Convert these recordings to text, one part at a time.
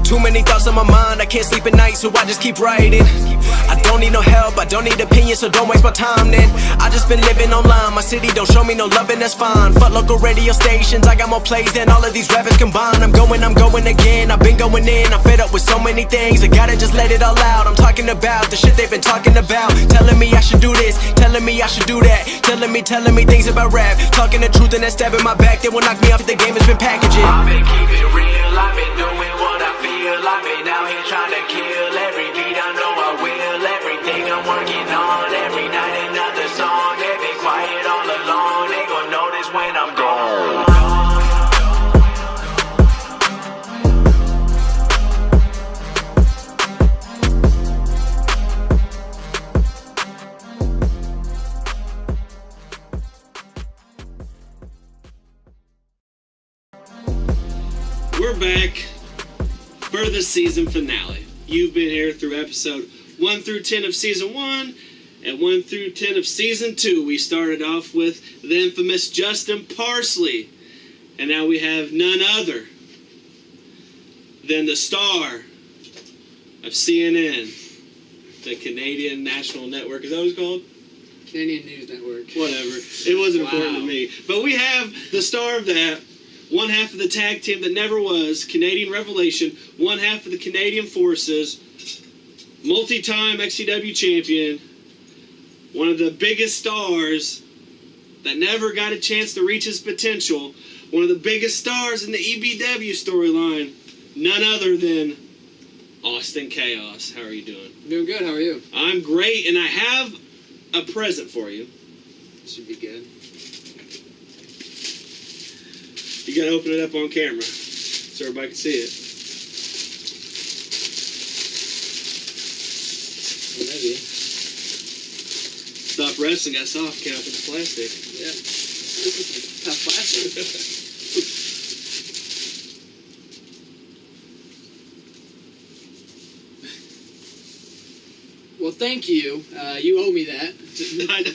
Too many thoughts on my mind, I can't sleep at night, so I just keep writing. I don't need no help, I don't need opinions, so don't waste my time then. I just been living online, my city don't show me no love and that's fine. Fuck local radio stations, I got more plays than all of these rappers combined. I'm going again, I've been going in, I'm fed up with so many things. I gotta just let it all out, I'm talking about the shit they've been talking about. Telling me I should do this, telling me I should do that. Telling me things about rap. Talking the truth and that stab in my back, they will knock me off, the game has been packaging. I've been keeping real, I've been doing what I feel. I've been out here trying to kill every beat, I know I will. Everything I'm working on, every night another song. They've been quiet all along, they gon' notice when I'm gone. We're back for the season finale. You've been here through episode 1 through 10 of season 1 and 1 through 10 of season 2. We started off with the infamous Justin Parsley, and now we have none other than the star of CNN, the Canadian National Network. Is that what it's called? Canadian News Network. Whatever. It wasn't important to me. But we have the star of that. One half of the tag team that never was, Canadian Revelation. One half of the Canadian Forces, multi-time XCW champion. One of the biggest stars that never got a chance to reach his potential. One of the biggest stars in the EBW storyline. None other than Austin Khaos. How are you doing? Doing good, how are you? I'm great, and I have a present for you. Should be good. You gotta open it up on camera so everybody can see it. Well, maybe. Stop wrestling, got soft cap, it's plastic. Yeah. This is tough plastic. Well, thank you. You owe me that. I do.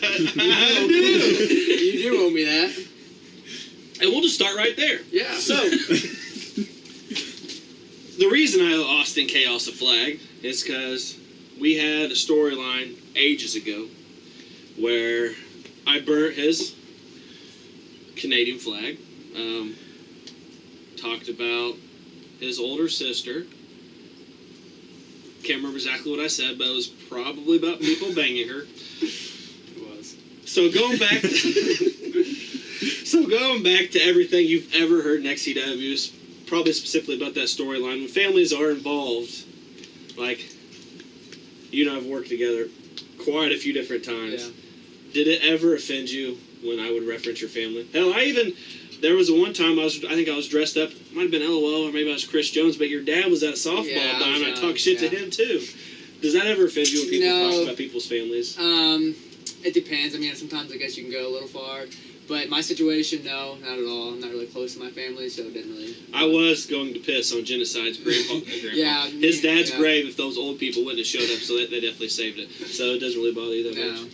You do owe me that. And we'll just start right there. Yeah. So, the reason I owe Austin Khaos a flag is because we had a storyline ages ago where I burnt his Canadian flag, talked about his older sister. Can't remember exactly what I said, but it was probably about people banging her. It was. So going back to everything you've ever heard in XCW, probably specifically about that storyline, when families are involved, like, you and I have worked together quite a few different times. Yeah. Did it ever offend you when I would reference your family? Hell, there was one time I think I was dressed up, might have been LOL or maybe I was Chris Jones, but your dad was at softball dime and I talked shit to him too. Does that ever offend you when people talk about people's families? It depends. I mean, sometimes I guess you can go a little far. But my situation, no, not at all. I'm not really close to my family, so it didn't really... I was going to piss on Genocide's grandpa. Yeah. His dad's grave, if those old people wouldn't have showed up, so they definitely saved it. So it doesn't really bother you that much.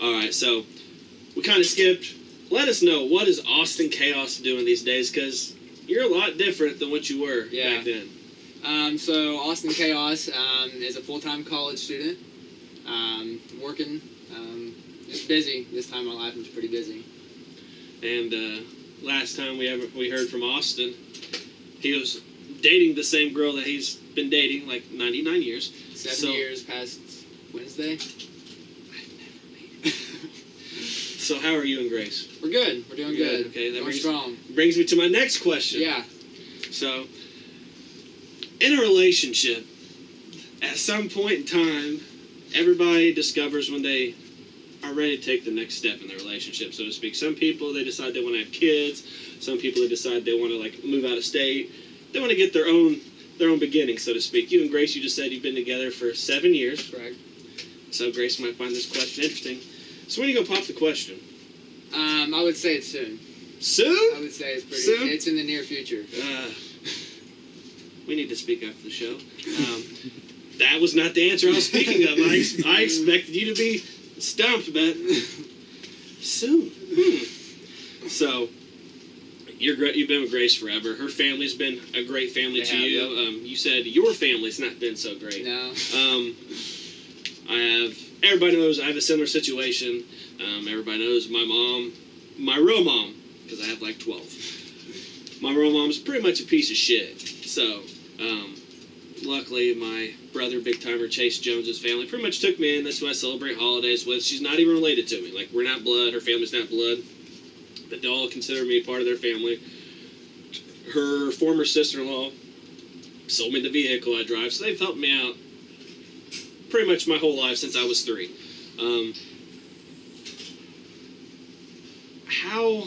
Alright, so we kind of skipped. Let us know, what is Austin Khaos doing these days? Because you're a lot different than what you were back then. So Austin Khaos is a full-time college student. Working. It's busy. This time in my life was pretty busy. And last time we heard from Austin, he was dating the same girl that he's been dating like 99 years. 7 years past Wednesday. I've never made it. So how are you and Grace? We're good. We're doing good. Okay, that brings me to my next question. Yeah. So, in a relationship, at some point in time, everybody discovers when they are ready to take the next step in their relationship, so to speak. Some people, they decide they want to have kids. Some people, they decide they want to like move out of state. They want to get their own beginning, so to speak. You and Grace, you just said you've been together for 7 years. Correct. So Grace might find this question interesting. So when are you gonna pop the question? I would say it's soon. Soon? I would say it's pretty soon. It's in the near future. We need to speak after the show. That was not the answer I was speaking of. I expected you to be stumped, but soon. So, You've been with Grace forever. Her family's been a great family to you. Yep. You said your family's not been so great. No. Everybody knows I have a similar situation. Everybody knows my mom, my real mom, because I have like 12. My real mom's pretty much a piece of shit. So, luckily, my brother, big timer Chase Jones's family, pretty much took me in. That's who I celebrate holidays with. She's not even related to me. Like, we're not blood. Her family's not blood. But they all consider me part of their family. Her former sister-in-law sold me the vehicle I drive, so they've helped me out pretty much my whole life since I was 3. How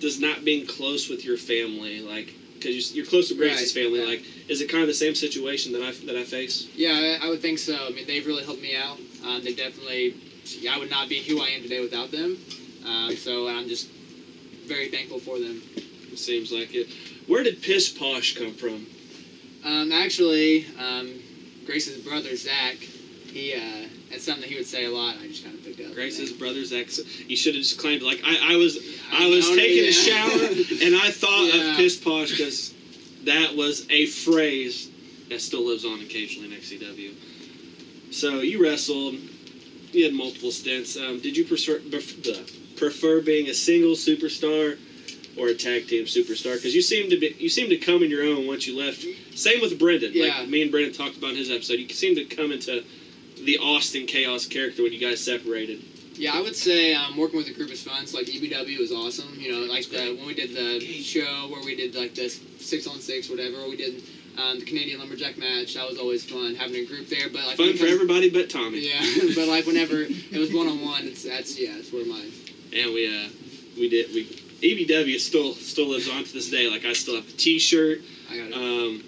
does not being close with your family, like, because you're close to Grace's family, like, is it kind of the same situation that I face? Yeah, I would think so. I mean, they've really helped me out. They definitely, I would not be who I am today without them. So I'm just very thankful for them. It seems like it. Where did Piss Posh come from? Actually, Grace's brother, Zach, that's something that he would say a lot, and I just kind of picked up. Grace's brother, Zach. You should have just claimed, like, I was taking a shower, and I thought of Piss Posh, because that was a phrase that still lives on occasionally in XCW. So, you wrestled. You had multiple stints. Did you prefer being a single superstar or a tag team superstar? Because you seem to come in your own once you left. Same with Brendan. Yeah. Like me and Brendan talked about in his episode. You seem to come into the Austin Khaos character when you guys separated. Yeah, I would say working with a group is fun. So like EBW was awesome. You know, like when we did the show where we did like this 6-on-6, whatever. Or we did the Canadian Lumberjack match. That was always fun having a group there. But like fun for everybody but Tommy. Yeah, but like whenever it was 1-on-1, it's where mine. And we EBW still lives on to this day. Like I still have the T-shirt. I got it.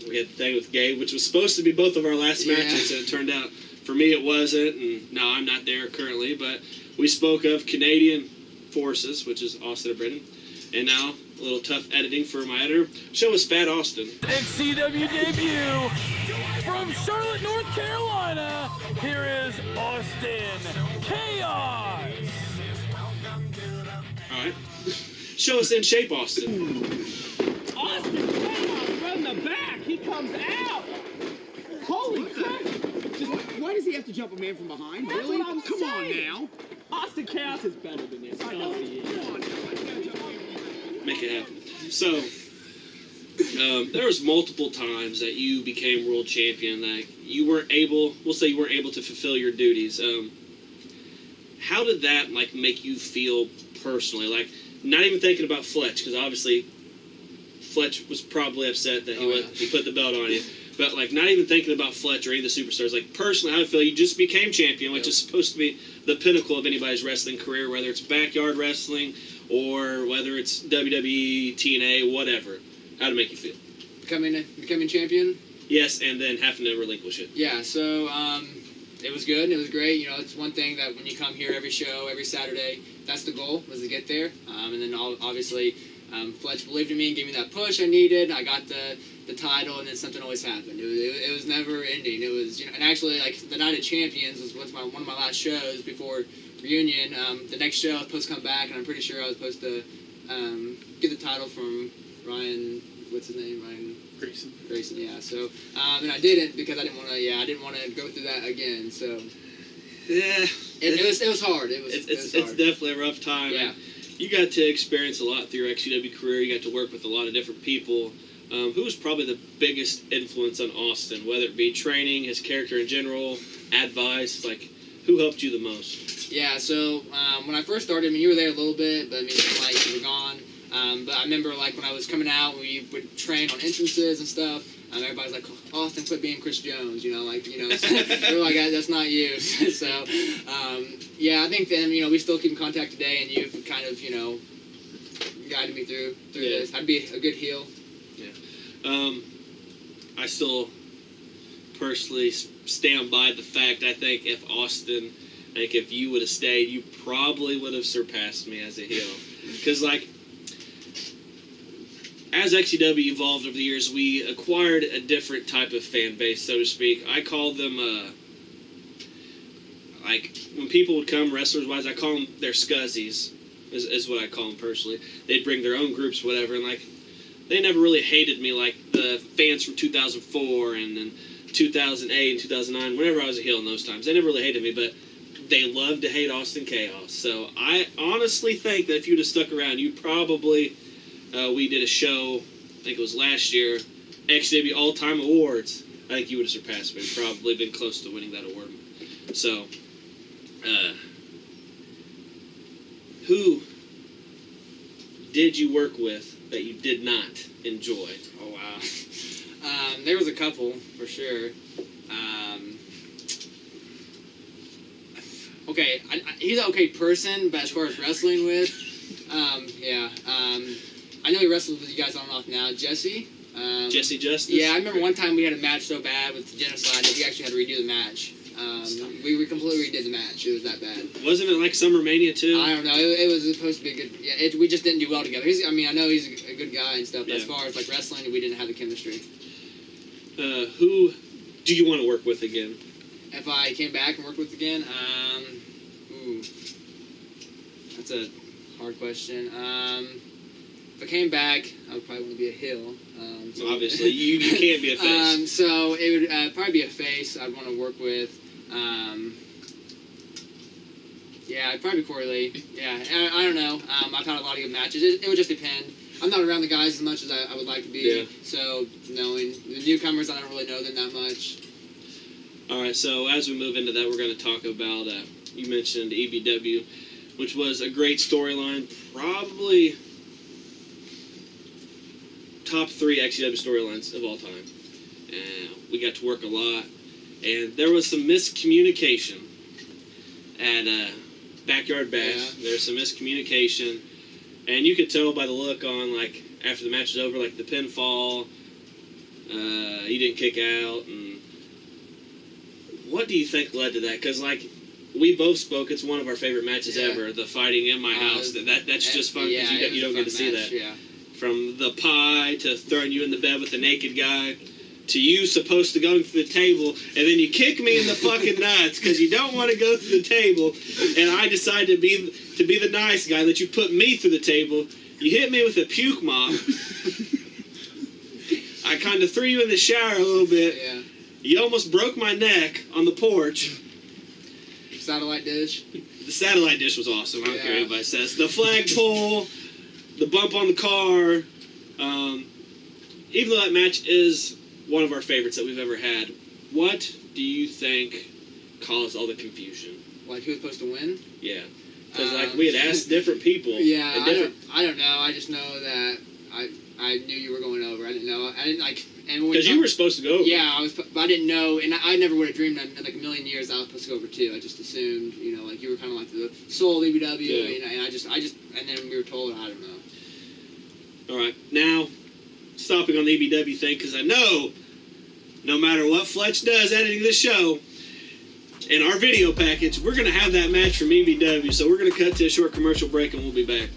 We had the thing with Gabe, which was supposed to be both of our last matches, and it turned out for me it wasn't. And no, I'm not there currently. But we spoke of Canadian Forces, which is Austin and Brendan, and now a little tough editing for my editor. Show us Fat Austin. XCW debut from Charlotte, North Carolina. Here is Austin Khaos. All right. Show us in shape, Austin. Austin Khaos from the back. He comes out. Holy crap. Why does he have to jump a man from behind? That's Really? what I'm Come on saying. now. Austin Khaos is better than this. I know. Oh, he is. Come on now. Why do you gotta jump away from behind? Make it happen. So, there was multiple times that you became world champion that you weren't able, we'll say you weren't able to fulfill your duties. How did that, like, make you feel personally? Like, not even thinking about Fletch, because obviously Fletch was probably upset that he put the belt on you. But, like, not even thinking about Fletch or any of the superstars. Like, personally, how do you feel? You just became champion, which is supposed to be the pinnacle of anybody's wrestling career, whether it's backyard wrestling or whether it's WWE, TNA, whatever. How did it make you feel? Becoming champion. Yes, and then having to relinquish it. Yeah, so it was good. It was great. You know, it's one thing that when you come here every show, every Saturday, that's the goal, was to get there. And then obviously Fletch believed in me and gave me that push I needed. I got the title, and then something always happened. It was never ending. It was, you know, and actually, like, the Night of Champions was one of my last shows before reunion. The next show I was supposed to come back, and I'm pretty sure I was supposed to get the title from Ryan. What's his name? Ryan Grayson. Yeah. So, and I didn't because I didn't want to go through that again. So, yeah, it was hard. It's hard. definitely a rough time. Yeah. And you got to experience a lot through your XCW career. You got to work with a lot of different people. Who was probably the biggest influence on Austin, whether it be training, his character in general, advice? Like, who helped you the most? Yeah, so when I first started, I mean, you were there a little bit, but I mean, like, you were gone. But I remember, like, when I was coming out, we would train on entrances and stuff. Everybody's like, Austin, quit being Chris Jones, you know, like, you know. So they were like, that's not you. So, yeah, I think then, you know, we still keep in contact today, and you've kind of, you know, guided me through this. I'd be a good heel. I still personally stand by the fact, I think if you would have stayed, you probably would have surpassed me as a heel. Because, like, as XCW evolved over the years, we acquired a different type of fan base, so to speak. I call them, like, when people would come wrestlers-wise, I call them their scuzzies. is what I call them personally. They'd bring their own groups, whatever, and like they never really hated me like the fans from 2004 and then 2008 and 2009. Whenever I was a heel in those times, they never really hated me, but they loved to hate Austin Khaos. So I honestly think that if you'd have stuck around, you probably we did a show. I think it was last year, XCW All-Time Awards. I think you would have surpassed me. Probably been close to winning that award. So, who did you work with that you did not enjoy? Oh, wow. There was a couple, for sure. Okay, he's an okay person, but as far as wrestling with, yeah. I know he wrestles with you guys on and off now. Jesse? Jesse Justice? Yeah, I remember one time we had a match so bad with Genocide that we actually had to redo the match. We completely redid the match. It was that bad. Wasn't it like Summer Mania too? I don't know. It was supposed to be good. Yeah, we just didn't do well together. I know he's a good guy and stuff, but as far as like wrestling, we didn't have the chemistry. Who do you want to work with again? If I came back and worked with again, that's a hard question. If I came back, I would probably want to be a heel. So obviously, you can't be a face. So it would probably be a face I'd want to work with. Yeah, it'd probably be Corey Lee. Yeah, I don't know. I've had a lot of good matches. It would just depend. I'm not around the guys as much as I would like to be. Yeah. So knowing the newcomers, I don't really know them that much. All right, so as we move into that, we're going to talk about, you mentioned EBW, which was a great storyline, probably top 3 XCW storylines of all time. We got to work a lot, and there was some miscommunication at Backyard Bash. Yeah. There's some miscommunication, and you could tell by the look on, like, after the match was over, like the pinfall, he didn't kick out, and what do you think led to that? Because, like, we both spoke, it's one of our favorite matches ever, the fighting in my house. That's just fun because you don't get to see that. Yeah. From the pie to throwing you in the bed with the naked guy to you supposed to go through the table, and then you kick me in the fucking nuts because you don't want to go through the table, and I decide to be the nice guy, that you put me through the table. You hit me with a puke mop. I kind of threw you in the shower a little bit. Yeah. You almost broke my neck on the porch. Satellite dish. The satellite dish was awesome. I don't care what anybody says. The flagpole, the bump on the car. Even though that match is one of our favorites that we've ever had, what do you think caused all the confusion? Like who was supposed to win? Yeah. Because like we had asked different people. Yeah, I don't know. I just know that I knew you were going over. I didn't know. I didn't like. Because you were supposed to go over. Yeah, but I didn't know, and I never would have dreamed in like a million years I was supposed to go over too. I just assumed, like you were kind of like the sole EBW, and I just, and then we were told, I don't know. All right, now stopping on the EBW thing, because I know no matter what Fletch does editing this show, in our video package, we're going to have that match from EBW. So we're going to cut to a short commercial break, and we'll be back.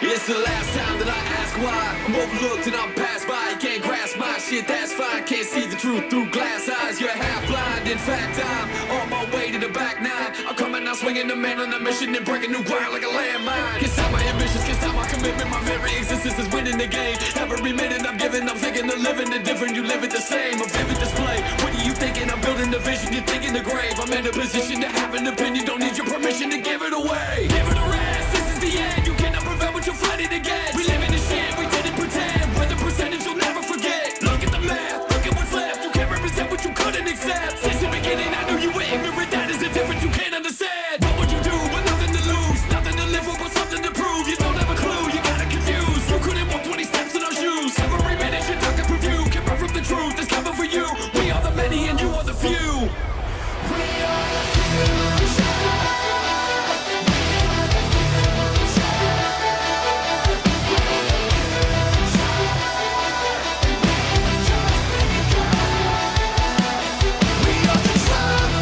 It's the last time that I ask why. I'm overlooked and I'm passed by. You can't grasp my shit, that's fine. Can't see the truth through glass eyes. You're half blind. In fact, I'm on my way to the back nine. I'm coming out swinging the man on a mission and breaking new ground like a landmine. Can't stop my ambitions, can't stop my commitment. My very existence is winning the game. Every minute I'm giving, I'm thinking of living the different. You live it the same, a vivid display. What are you thinking? I'm building the vision, you're thinking the grave. I'm in a position to have an opinion. Don't need your permission to give it away. Give it a rest, this is the end. You cannot prevent what you're fighting against. We live in the shit, we didn't pretend. With the percentage you'll never forget. Look at the math, look at what's left. You can't represent what you couldn't accept. Since the beginning I knew you were ignorant. That is the difference you can't understand. What would you do with nothing to lose? Nothing to live for but something to prove. You don't have a clue, you got it confused. You couldn't walk 20 steps in our shoes. Every minute you took a review. Can't run from the truth, it's coming for you. We are the many and you are the few. We are the future. We are the tribe,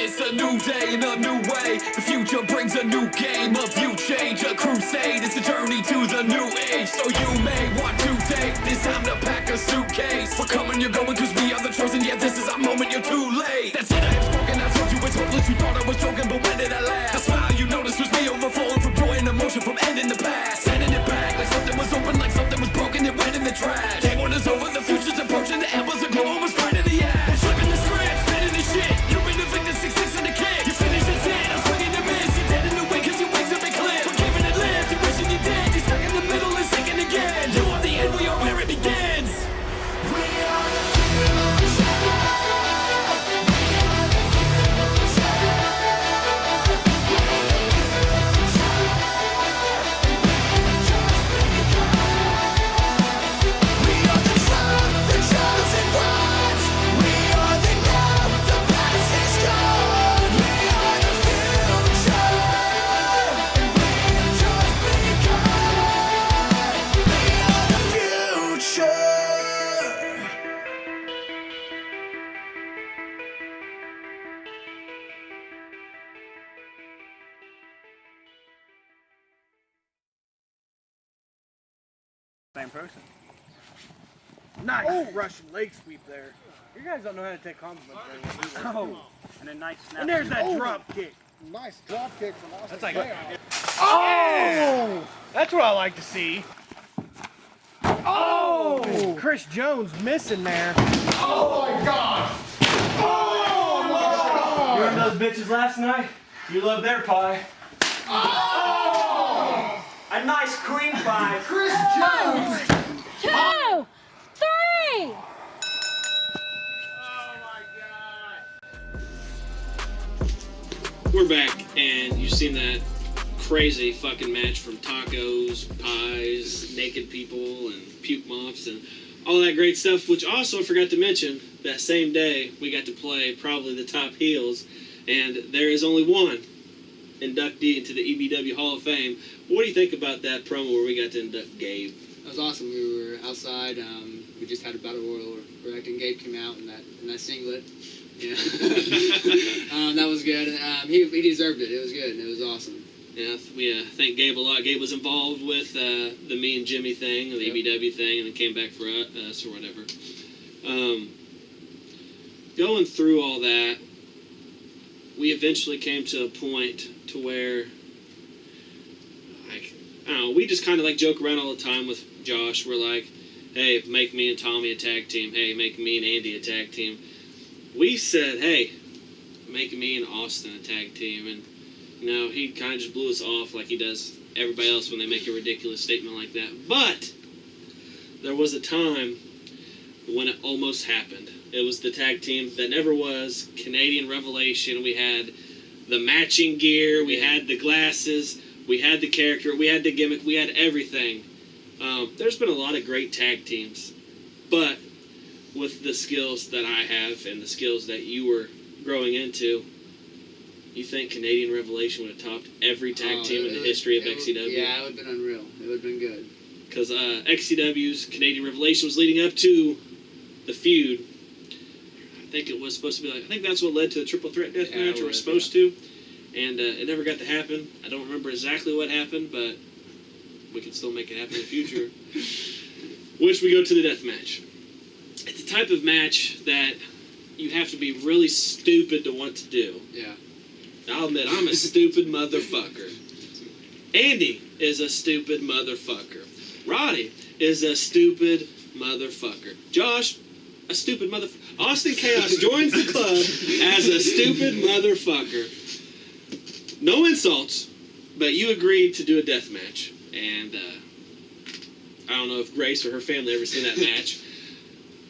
It's a new day in a new way. The future brings a new game, a view change, a crusade. It's a journey to the new age. So you may want to take this time to pack a suitcase. We're coming, you're going, cause we are the chosen. Yeah, this is our moment, you're too late. That's it, I have spoken, I told you it's hopeless. You thought I was joking, but when did I laugh? The smile you noticed was me overflowing from joy and emotion from ending the past. Sending it back like something was open, like something was broken, it went in the trash. Day one is over, the future's approaching, the embers are glowing, we're spreading the ash. We're flipping the script, spinning the shit. You're in the victim, 6-6 in the kick. You finish it's it, I'm swinging the miss. You're dead in the wind cause your wings have been clipped. We're giving it lift, you're wishing you did. You're stuck in the middle and sinking again. You are the end, we are where it begins. We are the future. Same person. Nice Russian leg sweep there. You guys don't know how to take compliments very well. Oh, and a nice snap. And there's that drop kick. Nice drop kick from Austin. That's like oh! That's what I like to see. Oh! Chris Jones missing there. Oh my God! Oh my God! You heard those bitches last night? You love their pie. Oh! A nice queen pie. Chris Jones! 2, 3. We're back, and you've seen that crazy fucking match from tacos, pies, naked people, and puke mops, and all that great stuff, which also I forgot to mention, that same day we got to play probably the top heels, and there is only one inductee into the EBW Hall of Fame. What do you think about that promo where we got to induct Gabe? That was awesome. We were outside. We just had a battle royal where acting Gabe came out in that singlet. Yeah. That was good. He deserved it. It was good. It was awesome. Yeah, we thank Gabe a lot. Gabe was involved with the Me and Jimmy thing, the EBW thing, and then came back for us or whatever. Going through all that, we eventually came to a point to where, like, I don't know, we just kind of like joke around all the time with Josh. We're like, hey, make me and Tommy a tag team. Hey, make me and Andy a tag team. We said, hey, make me and Austin a tag team. And, you know, he kind of just blew us off like he does everybody else when they make a ridiculous statement like that. But there was a time when it almost happened. It was the tag team that never was, Canadian Revelation. We had the matching gear, we had the glasses, we had the character, we had the gimmick, we had everything. There's been a lot of great tag teams, but with the skills that I have and the skills that you were growing into, you think Canadian Revelation would have topped every tag team in the history of XCW? Yeah, it would have been unreal. It would have been good. Because XCW's Canadian Revelation was leading up to the feud. I think it was supposed to be like, I think that's what led to the triple threat death match, or was supposed to. And it never got to happen. I don't remember exactly what happened, but we can still make it happen in the future. Which we go to the death match. It's the type of match that you have to be really stupid to want to do. Yeah. I'll admit, I'm a stupid motherfucker. Andy is a stupid motherfucker. Roddy is a stupid motherfucker. Josh, a stupid motherfucker. Austin Khaos joins the club as a stupid motherfucker. No insults, but you agreed to do a death match. And I don't know if Grace or her family ever seen that match.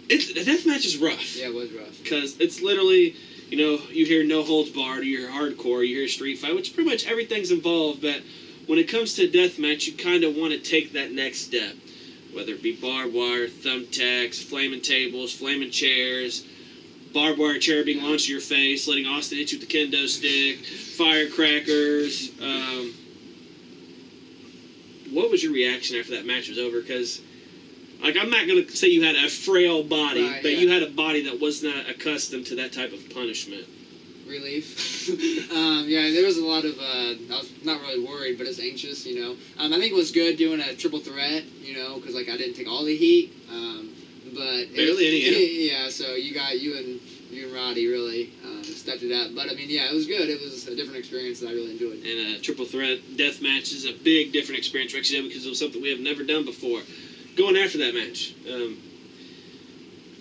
The death match is rough. Yeah, it was rough. Because it's literally, you know, you hear no holds barred, you hear hardcore, you hear street fight, which pretty much everything's involved, but when it comes to a death match, you kind of want to take that next step. Whether it be barbed wire, thumbtacks, flaming tables, flaming chairs, barbed wire chair being launched at your face, letting Austin hit you with the kendo stick, firecrackers. What was your reaction after that match was over? Because, like, I'm not going to say you had a frail body, but you had a body that was not accustomed to that type of punishment. relief. Yeah, there was a lot of, I was not really worried, but I was anxious, you know. I think it was good doing a triple threat, you know, because, like, I didn't take all the heat. But Barely any, yeah, so you and Roddy really stepped it up. But, I mean, yeah, it was good. It was a different experience that I really enjoyed. And a triple threat deathmatch is a big different experience for XCW because it was something we have never done before. Going after that match,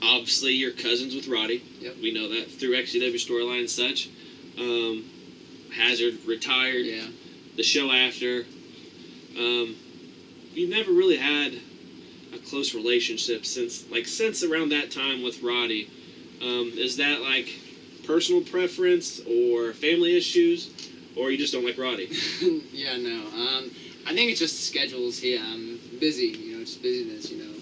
obviously you're cousins with Roddy. Yep. We know that through XCW storyline and such. Hazard retired. Yeah. The show after. You've never really had a close relationship since around that time with Roddy. Is that like personal preference or family issues, or you just don't like Roddy? Yeah, no. I think it's just schedules. I'm busy, you know, just busyness, you know.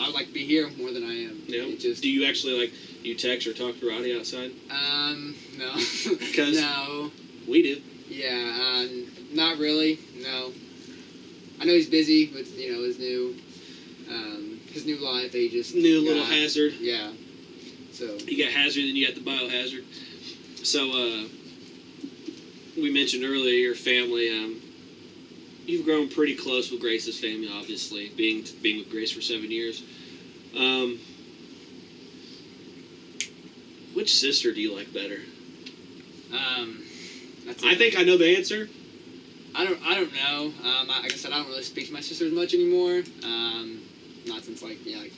I would like to be here more than I am. Yeah. Do you actually you text or talk to Roddy outside? No. Because no. We do. Yeah, not really. No. I know he's busy with his new life. They just new little Hazard. Yeah. So you got Hazard, then you got the Biohazard. So we mentioned earlier your family. You've grown pretty close with Grace's family, obviously, being with Grace for 7 years. Which sister do you like better? I think I know the answer. I don't know. Like I said, I don't really speak to my sisters much anymore. Not since like 10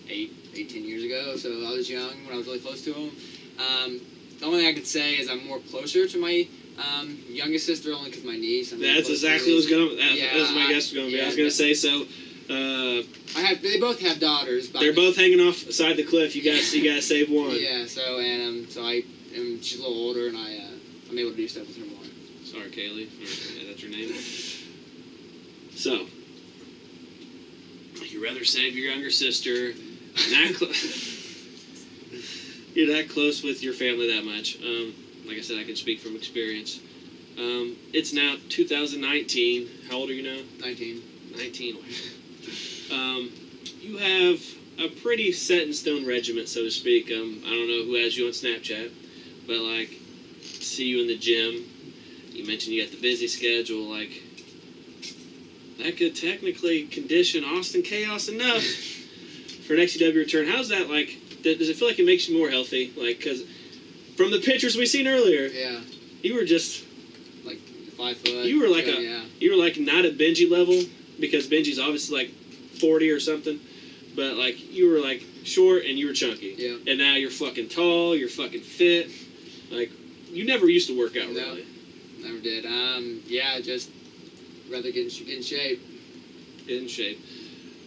years ago. So I was young when I was really close to them. The only thing I could say is I'm more closer to my youngest sister only because my niece. That's exactly what was my guess was going to be. Yeah, I was going to say so. They both have daughters. But they're both hanging off the side of the cliff. You gotta save one. Yeah. So she's a little older, and I'm able to do stuff with her more. Sorry, Kaylee. That's her name. So, you'd rather save your younger sister. You're that close with your family that much. Like I said, I can speak from experience. It's now 2019. How old are you now? 19. 19. You have a pretty set in stone regiment, so to speak. I don't know who has you on Snapchat, but see you in the gym. You mentioned you got the busy schedule. That could technically condition Austin Khaos enough for an XCW return. How's that like? Does it feel like it makes you more healthy? Because from the pictures we seen earlier, yeah, you were just 5 foot. You were you were not at Benji level because Benji's obviously 40 or something, but you were short and you were chunky. Yeah. And now you're fucking tall. You're fucking fit. You never used to work out really. Never did. Yeah, just rather get in shape. Get in shape.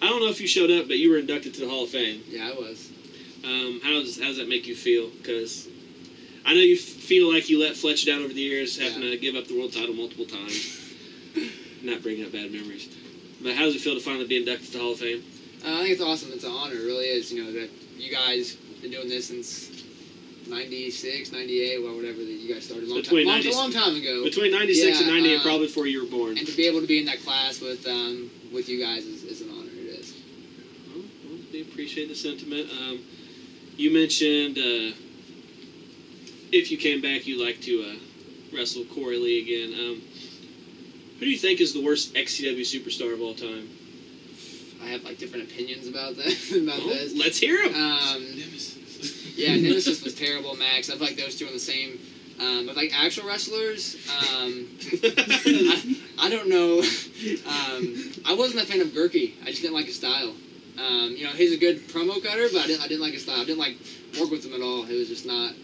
I don't know if you showed up, but you were inducted to the Hall of Fame. Yeah, I was. How does that make you feel? Because I know you feel like you let Fletch down over the years, having to give up the world title multiple times. Not bringing up bad memories. But how does it feel to finally be inducted to the Hall of Fame? I think it's awesome. It's an honor. It really is. That you guys been doing this since 96, 98, or whatever that you guys started. Long time ago. Between 96 and 98, probably before you were born. And to be able to be in that class with you guys is an honor. It is. Well, we appreciate the sentiment. You mentioned if you came back, you'd like to wrestle Corey Lee again. Who do you think is the worst XCW superstar of all time? I have different opinions about that. This. Let's hear them. Yeah, Nemesis was terrible. Max. I like those two on the same. But actual wrestlers, I don't know. I wasn't a fan of Gurky. I just didn't like his style. He's a good promo cutter, but I didn't like his style. I didn't work with him at all. It was just not.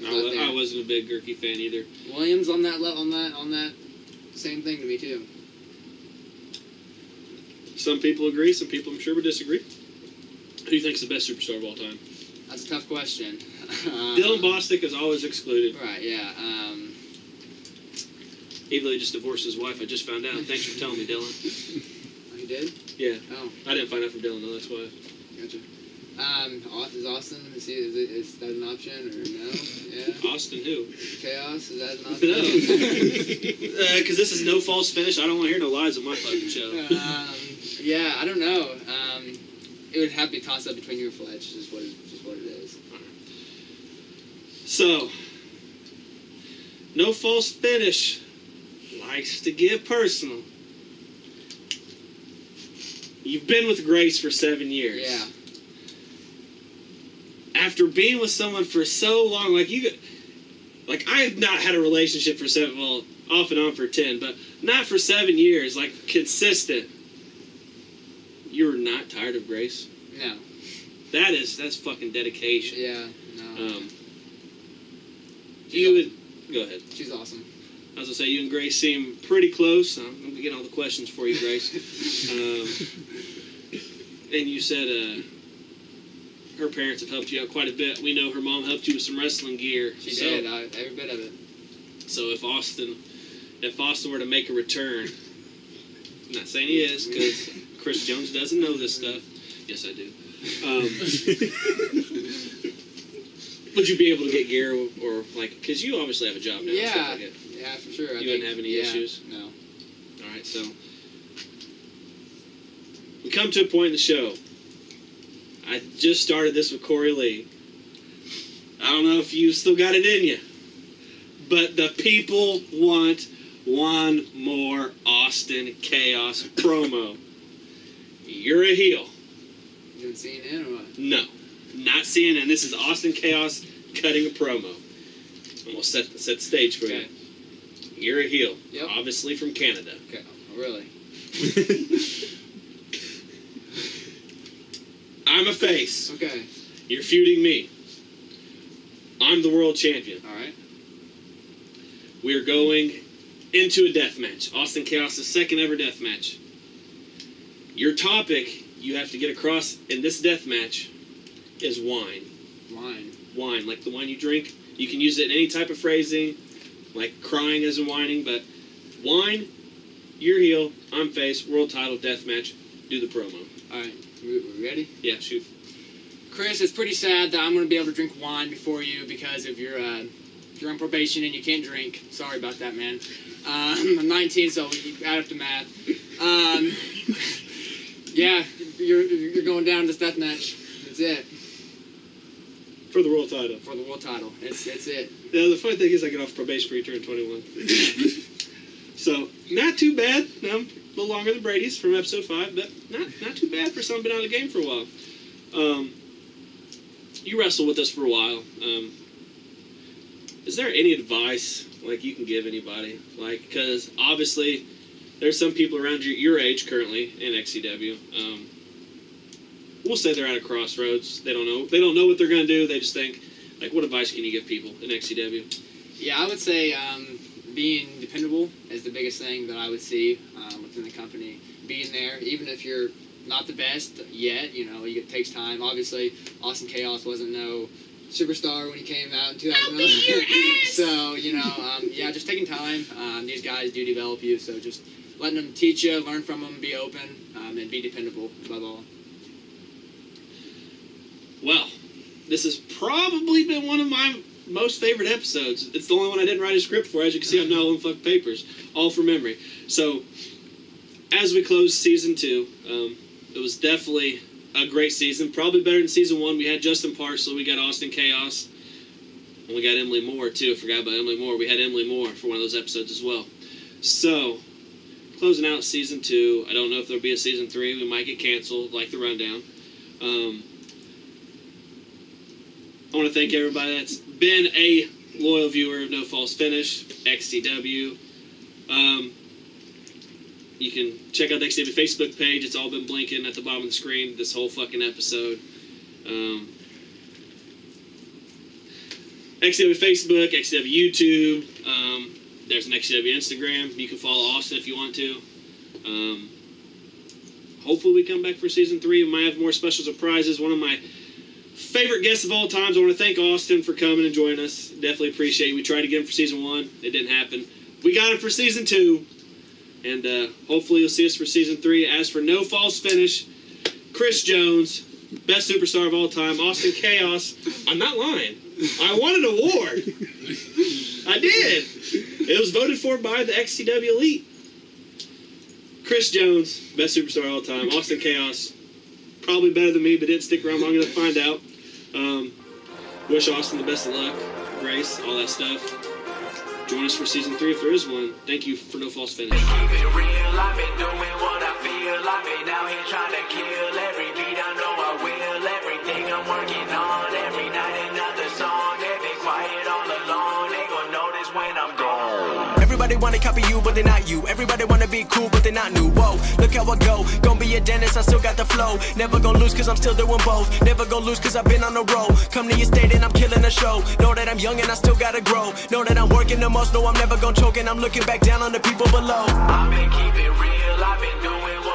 I wasn't a big Gurky fan either. Williams on that same thing to me too. Some people agree. Some people, I'm sure, would disagree. Who do you think is the best superstar of all time? That's a tough question. Dylan Bostic is always excluded. Right. Yeah. Even though he just divorced his wife, I just found out. Thanks for telling me, Dylan. Oh, you did? Yeah. Oh. I didn't find out from Dylan though. That's why. Gotcha. Is Austin? Is that an option or no? Yeah. Austin who? Khaos, is that an option? No. Because this is no false finish. I don't want to hear no lies on my fucking show. Yeah, I don't know. It would have to be tossed up between you and Fletch. Just what it is. So, No False Finish likes to get personal. You've been with Grace for 7 years. Yeah. After being with someone for so long, like I have not had a relationship for off and on for 10, but not for 7 years, like consistent. You're not tired of Grace? No. That's fucking dedication. Yeah. No. Go ahead. She's awesome. I was gonna say, you and Grace seem pretty close. I'm gonna get all the questions for you, Grace. And you said her parents have helped you out quite a bit. We know her mom helped you with some wrestling gear. She did. Every bit of it. So if Austin were to make a return, I'm not saying he is, because Chris Jones doesn't know this stuff. Yes, I do. Would you be able to get gear or like? Because you obviously have a job now. Yeah. Stuff like it. Yeah, for sure. You wouldn't have any issues? No. All right, so we come to a point in the show. I just started this with Corey Lee. I don't know if you still got it in you, but the people want one more Austin Khaos promo. You're a heel. You been CNN or what? No, not CNN. This is Austin Khaos cutting a promo. I'm gonna set the stage for you. You're a heel, obviously from Canada. Okay, oh, really? I'm a face. Okay. You're feuding me. I'm the world champion. All right. We're going into a death match. Austin Khaos' second ever death match. Your topic you have to get across in this death match is wine. Wine. Wine, like the wine you drink. You can use it in any type of phrasing, like crying as in whining, but wine, you're heel, I'm face, world title, death match. Do the promo. All right. We ready? Yeah, shoot. Chris, it's pretty sad that I'm going to be able to drink wine before you because if you're on probation and you can't drink. Sorry about that, man. I'm 19, so you add up the math. Yeah, you're going down this death match. That's it. For the world title. For the world title. It's it. Yeah, the funny thing is I get off probation before you turn 21. So, not too bad. No, a little longer than Brady's from episode 5, but not too bad for someone been out of the game for a while. You wrestled with us for a while. Is there any advice like you can give anybody? Like, because obviously there's some people around your age currently in XCW. We'll say they're at a crossroads. They don't know what they're gonna do. They just think, like, what advice can you give people in XCW? Yeah, I would say being dependable is the biggest thing that I would see within the company. Being there, even if you're not the best yet, it takes time. Obviously, Austin Khaos wasn't no superstar when he came out in 2009. So, yeah, just taking time. These guys do develop you, so just letting them teach you, learn from them, be open, and be dependable above all. Well, this has probably been one of my most favorite episodes. It's the only one I didn't write a script for. As you can see, I'm now on fuck papers, all from memory. So, as we close season 2, it was definitely a great season. Probably better than season 1. We had Justin Parsley, we got Austin Khaos, and we got Emily Moore too. Forgot about Emily Moore. We had Emily Moore for one of those episodes as well. So, closing out season 2. I don't know if there'll be a season 3. We might get canceled, like the rundown. I want to thank everybody that's been a loyal viewer of No False Finish, XCW. You can check out the XCW Facebook page. It's all been blinking at the bottom of the screen this whole fucking episode. XCW Facebook, XCW YouTube. There's an XCW Instagram. You can follow Austin if you want to. Hopefully we come back for season 3. We might have more special surprises. One of my favorite guests of all times. I want to thank Austin for coming and joining us. Definitely appreciate it. We tried to get him for season 1. It didn't happen. We got him for season 2. And hopefully you'll see us for season 3. As for No False Finish, Chris Jones, best superstar of all time, Austin Khaos. I'm not lying. I won an award. I did. It was voted for by the XCW Elite. Chris Jones, best superstar of all time. Austin Khaos, probably better than me, but didn't stick around long enough to find out. Wish Austin the best of luck, grace, all that stuff. Enjoy Join us for season 3 if there is one. Thank you for No False Finish. Keep it real, I've been doing what I feel. I've been out here trying to kill every beat. I know I will. Everything I'm working on, every night another song. They've been quiet all along. They gon' notice when I'm gone. Everybody wanna copy you, but they're not you. Everybody wanna be cool, but they're not new. Whoa, look how I go. Gonna be a dentist, I still got the flow. Never gonna lose, cause I'm still doing both. Never gonna lose, cause I've been on the road. Come to your state and I'm killing the show. Know that I'm young and I still gotta grow. Know that I'm working the most, know I'm never gonna choke. And I'm looking back down on the people below. I've been keeping real, I've been doing